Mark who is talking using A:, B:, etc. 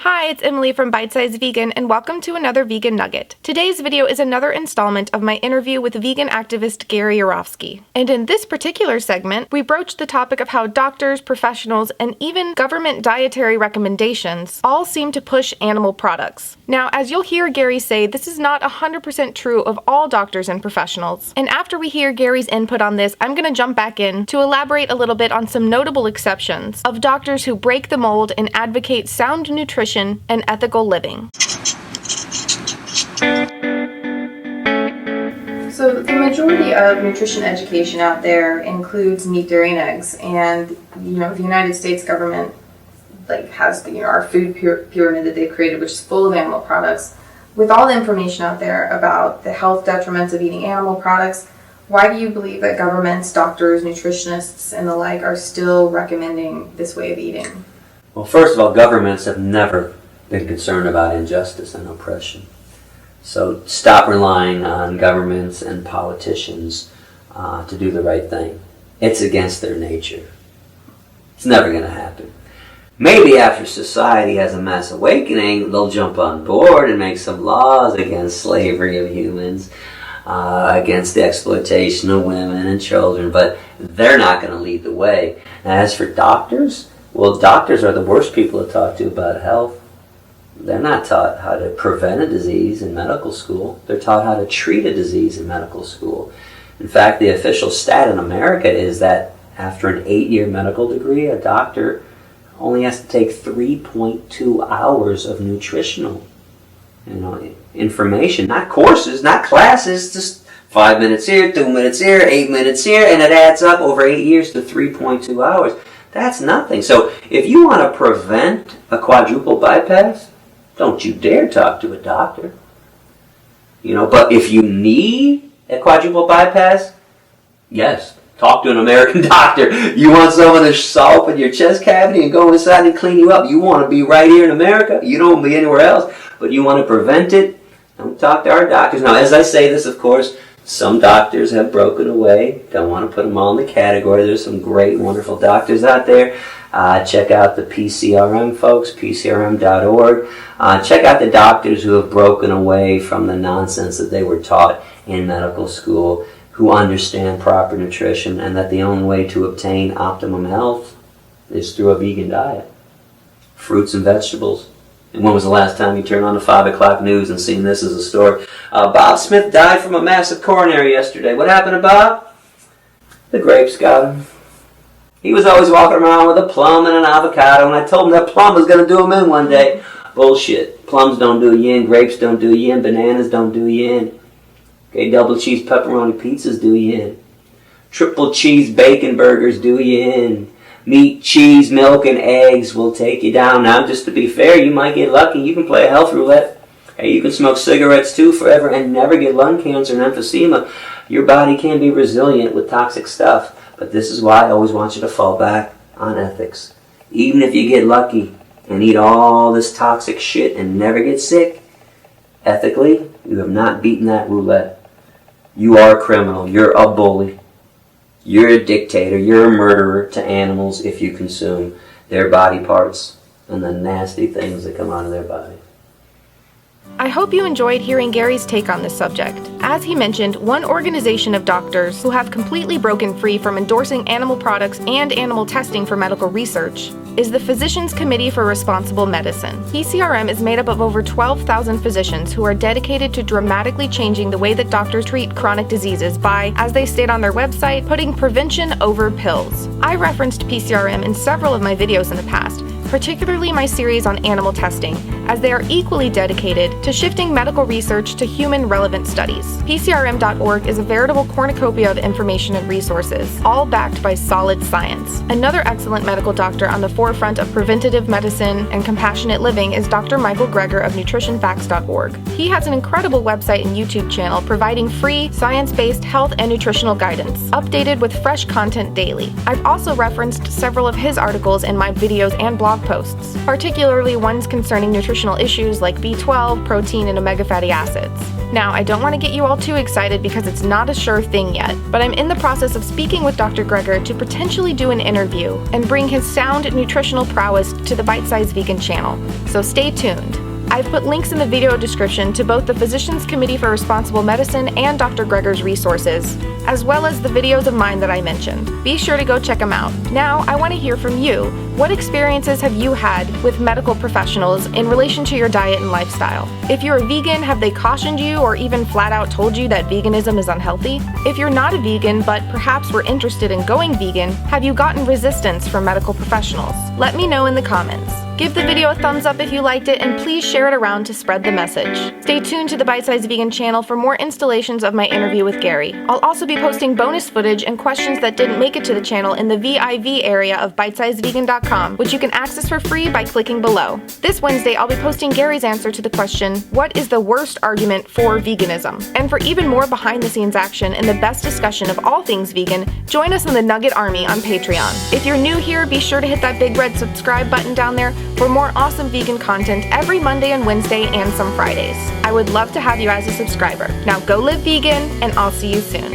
A: Hi, it's Emily from Bite Size Vegan, and welcome to another Vegan Nugget. Today's video is another installment of my interview with vegan activist Gary Yourofsky. And in this particular segment, we broached the topic of how doctors, professionals, and even government dietary recommendations all seem to push animal products. Now, as you'll hear Gary say, this is not 100% true of all doctors and professionals. And after we hear Gary's input on this, I'm going to jump back in to elaborate a little bit on some notable exceptions of doctors who break the mold and advocate sound nutrition and ethical living. So the majority of nutrition education out there includes meat, dairy, and eggs, and the United States government has our food pyramid that they've created, which is full of animal products. With all the information out there about the health detriments of eating animal products, why do you believe that governments, doctors, nutritionists, and the like are still recommending this way of eating?
B: Well, first of all, governments have never been concerned about injustice and oppression. So stop relying on governments and politicians to do the right thing. It's against their nature. It's never going to happen. Maybe after society has a mass awakening, they'll jump on board and make some laws against slavery of humans, against the exploitation of women and children, but they're not going to lead the way. As for doctors, well, doctors are the worst people to talk to about health. They're not taught how to prevent a disease in medical school. They're taught how to treat a disease in medical school. In fact, the official stat in America is that after an 8-year medical degree, a doctor only has to take 3.2 hours of nutritional information. Not courses, not classes, just 5 minutes here, 2 minutes here, 8 minutes here, and it adds up over 8 years to 3.2 hours. That's nothing. So if you want to prevent a quadruple bypass, don't you dare talk to a doctor. But if you need a quadruple bypass, yes, talk to an American doctor. You want someone to saw open your chest cavity and go inside and clean you up. You want to be right here in America. You don't want to be anywhere else. But you want to prevent it, don't talk to our doctors. Now, as I say this, of course, some doctors have broken away. Don't want to put them all in the category. There's some great, wonderful doctors out there. Check out the PCRM folks, PCRM.org. Check out the doctors who have broken away from the nonsense that they were taught in medical school, who understand proper nutrition, and that the only way to obtain optimum health is through a vegan diet. Fruits and vegetables. And when was the last time you turned on the 5 o'clock news and seen this as a story? Bob Smith died from a massive coronary yesterday. What happened to Bob? The grapes got him. He was always walking around with a plum and an avocado, and I told him that plum was going to do him in one day. Bullshit. Plums don't do you in, grapes don't do you in, bananas don't do you in. Okay, double cheese pepperoni pizzas do you in. Triple cheese bacon burgers do you in. Meat, cheese, milk, and eggs will take you down. Now, just to be fair, you might get lucky. You can play a health roulette. Hey, you can smoke cigarettes too forever and never get lung cancer and emphysema. Your body can be resilient with toxic stuff. But this is why I always want you to fall back on ethics. Even if you get lucky and eat all this toxic shit and never get sick, ethically, you have not beaten that roulette. You are a criminal. You're a bully. You're a dictator, you're a murderer to animals if you consume their body parts and the nasty things that come out of their body.
A: I hope you enjoyed hearing Gary's take on this subject. As he mentioned, one organization of doctors who have completely broken free from endorsing animal products and animal testing for medical research is the Physicians Committee for Responsible Medicine. PCRM is made up of over 12,000 physicians who are dedicated to dramatically changing the way that doctors treat chronic diseases by, as they state on their website, putting prevention over pills. I referenced PCRM in several of my videos in the past, particularly my series on animal testing, as they are equally dedicated to shifting medical research to human-relevant studies. PCRM.org is a veritable cornucopia of information and resources, all backed by solid science. Another excellent medical doctor on the forefront of preventative medicine and compassionate living is Dr. Michael Greger of nutritionfacts.org. He has an incredible website and YouTube channel providing free, science-based health and nutritional guidance, updated with fresh content daily. I've also referenced several of his articles in my videos and blog posts, particularly ones concerning nutritional issues like B12, protein, and omega fatty acids. Now, I don't want to get you all too excited because it's not a sure thing yet, but I'm in the process of speaking with Dr. Greger to potentially do an interview and bring his sound nutritional prowess to the Bite Size Vegan channel, so stay tuned. I've put links in the video description to both the Physicians Committee for Responsible Medicine and Dr. Greger's resources, as well as the videos of mine that I mentioned. Be sure to go check them out. Now, I want to hear from you. What experiences have you had with medical professionals in relation to your diet and lifestyle? If you're a vegan, have they cautioned you or even flat out told you that veganism is unhealthy? If you're not a vegan but perhaps were interested in going vegan, have you gotten resistance from medical professionals? Let me know in the comments. Give the video a thumbs up if you liked it, and please share it around to spread the message. Stay tuned to the Bite Size Vegan channel for more installations of my interview with Gary. I'll also be posting bonus footage and questions that didn't make it to the channel in the VIV area of BiteSizeVegan.org, which you can access for free by clicking below. This Wednesday, I'll be posting Gary's answer to the question, what is the worst argument for veganism? And for even more behind-the-scenes action and the best discussion of all things vegan, join us in the Nugget Army on Patreon. If you're new here, be sure to hit that big red subscribe button down there for more awesome vegan content every Monday and Wednesday and some Fridays. I would love to have you as a subscriber. Now go live vegan, and I'll see you soon.